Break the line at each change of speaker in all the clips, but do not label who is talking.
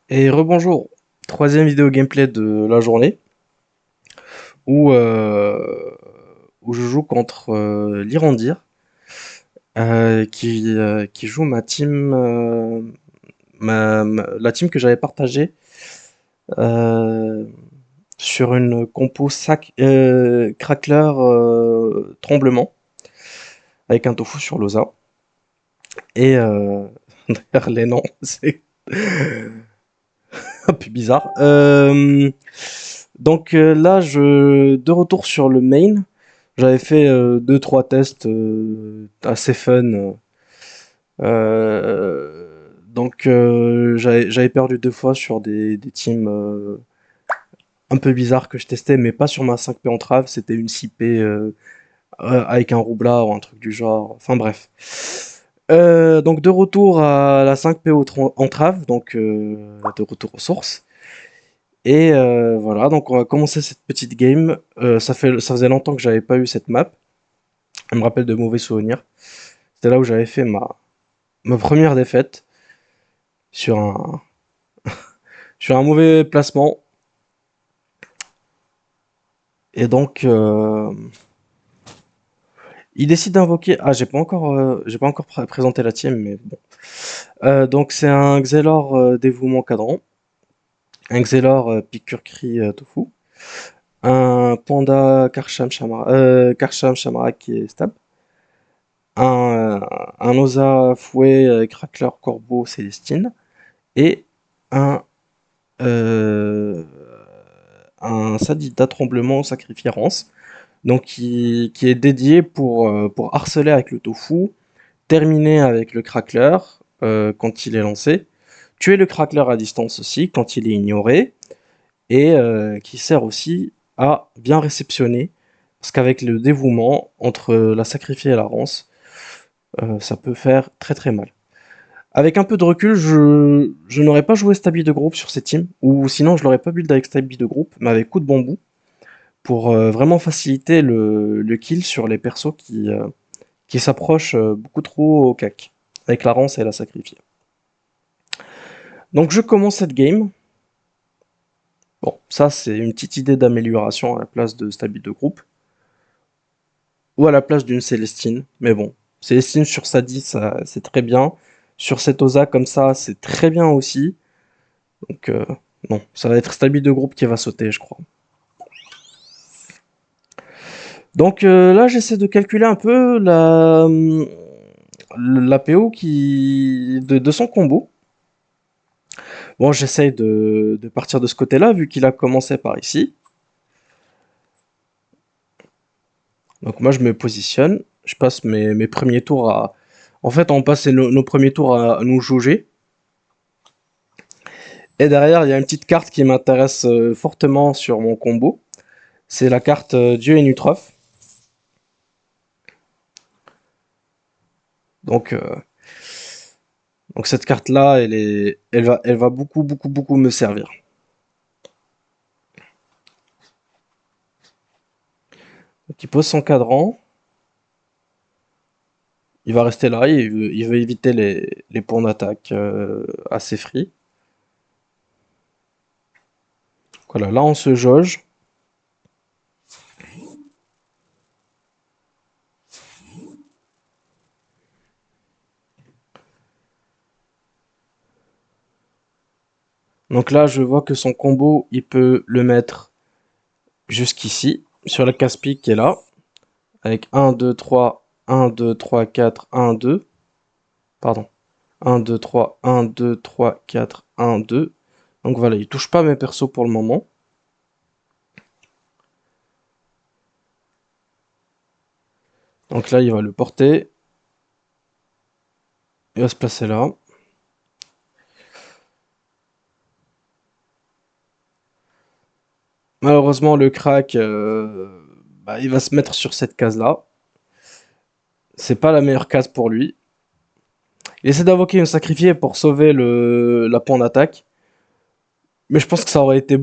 Et rebonjour, troisième vidéo gameplay de la journée où, où je joue contre l'Irandir qui joue ma team, la team que j'avais partagée euh, sur une compo sac, crackler tremblement avec un tofu sur l'osa. Et d'ailleurs, les noms, c'est un peu bizarre. Là, de retour sur le main. J'avais fait deux, trois tests assez fun. J'avais perdu deux fois sur des teams un peu bizarres que je testais, mais pas sur ma 5P entrave. C'était une 6P avec un roublard ou un truc du genre. Enfin bref. Donc de retour à la 5P entrave, de retour aux sources. Et voilà, donc on va commencer cette petite game. Ça faisait longtemps que j'avais pas eu cette map. Elle me rappelle de mauvais souvenirs. C'était là où j'avais fait ma première défaite sur un mauvais placement. Et il décide d'invoquer. Ah, j'ai pas encore présenté la team, mais bon. Donc, c'est un Xelor dévouement cadran, un Xelor piqûre-cri tofu, un Panda Karcham Shamara qui est stable, un Osa Fouet Crackler Corbeau Célestine, et un euh, un Sadida Tremblement Sacrifiance, donc qui est dédié pour harceler avec le tofu, terminer avec le crackler quand il est lancé, tuer le crackler à distance aussi quand il est ignoré, et qui sert aussi à bien réceptionner, parce qu'avec le dévouement entre la sacrifiée et la rance, ça peut faire très très mal. Avec un peu de recul, je n'aurais pas joué Stabby de groupe sur ces teams, ou sinon je l'aurais pas build avec Stabby de groupe, mais avec coup de bambou, pour vraiment faciliter le kill sur les persos qui s'approchent beaucoup trop au cac, avec la rance et la sacrifiée. Donc je commence cette game. Bon, ça c'est une petite idée d'amélioration à la place de Stabby de groupe, ou à la place d'une Célestine, mais bon, Célestine sur sa 10, c'est très bien. Sur cette Osa comme ça, c'est très bien aussi. Donc non, ça va être Stabby de groupe qui va sauter, je crois. Donc là, j'essaie de calculer un peu la PO de son combo. Bon, j'essaye de partir de ce côté-là, vu qu'il a commencé par ici. Donc moi, je me positionne. Je passe mes premiers tours à... En fait, on passe nos premiers tours à nous jauger. Et derrière, il y a une petite carte qui m'intéresse fortement sur mon combo. C'est la carte Dieu et Nutrof. Donc, euh, donc cette carte-là, elle va beaucoup, beaucoup, beaucoup me servir. Donc il pose son cadran. Il va rester là. Il veut éviter les points d'attaque assez free. Voilà, là on se jauge. Donc là, je vois que son combo, il peut le mettre jusqu'ici, sur la case-pique qui est là, avec 1, 2, 3, 1, 2, 3, 4, 1, 2. Pardon. 1, 2, 3, 1, 2, 3, 4, 1, 2. Donc voilà, il touche pas mes persos pour le moment. Donc là, il va le porter. Il va se placer là. Malheureusement, le crack, bah, il va se mettre sur cette case-là. C'est pas la meilleure case pour lui. Il essaie d'invoquer une sacrifiée pour sauver la point d'attaque. Mais je pense que ça aurait été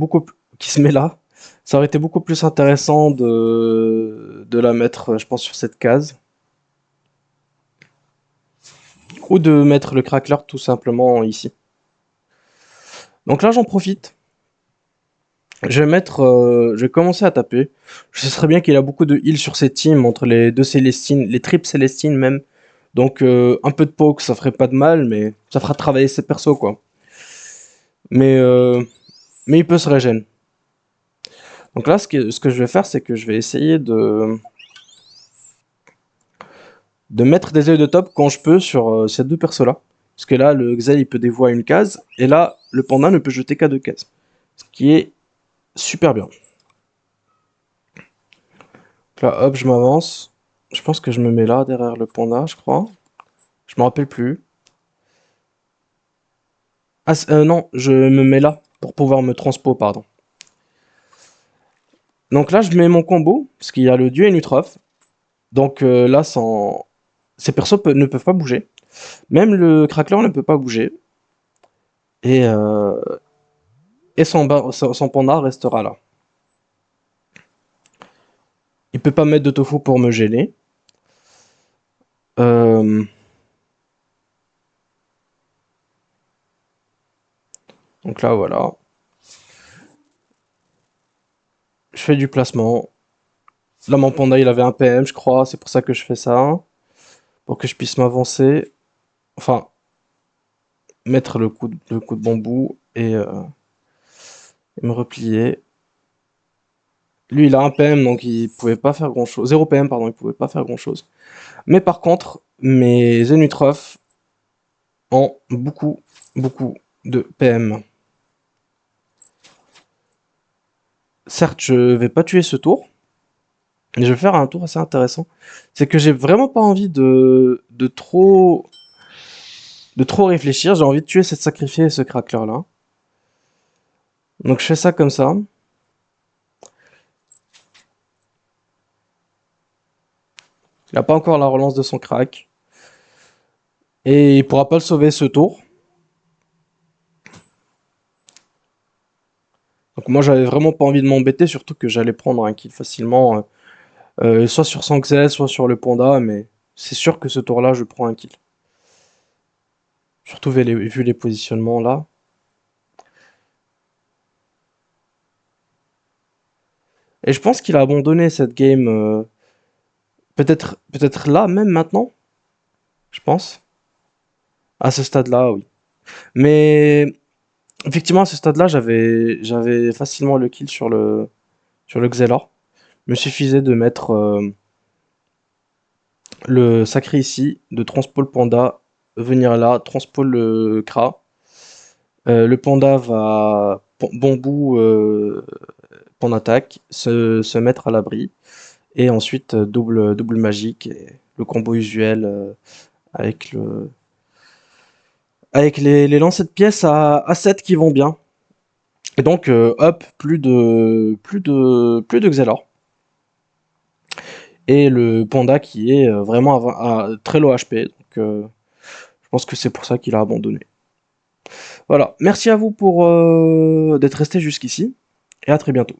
qui se met là. Ça aurait été beaucoup plus intéressant de la mettre, je pense, sur cette case. Ou de mettre le crackler tout simplement ici. Donc là, j'en profite. Je vais commencer à taper. Je sais très bien qu'il a beaucoup de heal sur ses teams, entre les deux Célestines, les triples Célestines même. Donc un peu de poke, ça ferait pas de mal, mais ça fera travailler ses persos, quoi. Mais, euh, mais il peut se régène. Donc là, ce que je vais faire, c'est que je vais essayer de mettre des œils de top quand je peux sur ces deux persos-là. Parce que là, le Xel, il peut dévoiler une case, et là, le panda ne peut jeter qu'à deux cases. Ce qui est super bien. Donc là, hop, je m'avance. Je pense que je me mets là, derrière le panda, je crois. Je me rappelle plus. Ah, non, je me mets là, pour pouvoir me transpo, pardon. Donc là, je mets mon combo, parce qu'il y a le dieu et Nutrof. Donc là, ces persos ne peuvent pas bouger. Même le Crackler ne peut pas bouger. Et, euh, et son panda restera là. Il peut pas mettre de tofu pour me gêner. Euh, donc là, voilà. Je fais du placement. Là, mon panda, il avait un PM, je crois. C'est pour ça que je fais ça. Pour que je puisse m'avancer. Enfin, mettre le coup de bambou et me replier. Lui, il a un PM, donc il pouvait pas faire grand-chose. 0 PM, pardon, il pouvait pas faire grand-chose. Mais par contre, mes Zenutroph ont beaucoup, beaucoup de PM. Certes, je vais pas tuer ce tour, mais je vais faire un tour assez intéressant. C'est que j'ai vraiment pas envie de trop réfléchir. J'ai envie de tuer cette sacrifier ce crackler là. Donc je fais ça comme ça. Il a pas encore la relance de son crack. Et il pourra pas le sauver ce tour. Donc moi j'avais vraiment pas envie de m'embêter, surtout que j'allais prendre un kill facilement, soit sur Sanxel, soit sur le panda, mais c'est sûr que ce tour-là je prends un kill. Surtout vu les positionnements là. Et je pense qu'il a abandonné cette game, peut-être là même maintenant, je pense. À ce stade-là, oui. Mais effectivement à ce stade-là j'avais facilement le kill sur le Xelor. Il me suffisait de mettre le sacré ici, de transpole panda, venir là, transpole le Kra. Le panda va bambou en attaque, se mettre à l'abri. Et ensuite, double magique, et le combo usuel avec, avec les lancers de pièces à 7 qui vont bien. Et donc, hop, plus de Xelor. Et le panda qui est vraiment à très low HP. Donc, je pense que c'est pour ça qu'il a abandonné. Voilà, merci à vous pour d'être resté jusqu'ici, et à très bientôt.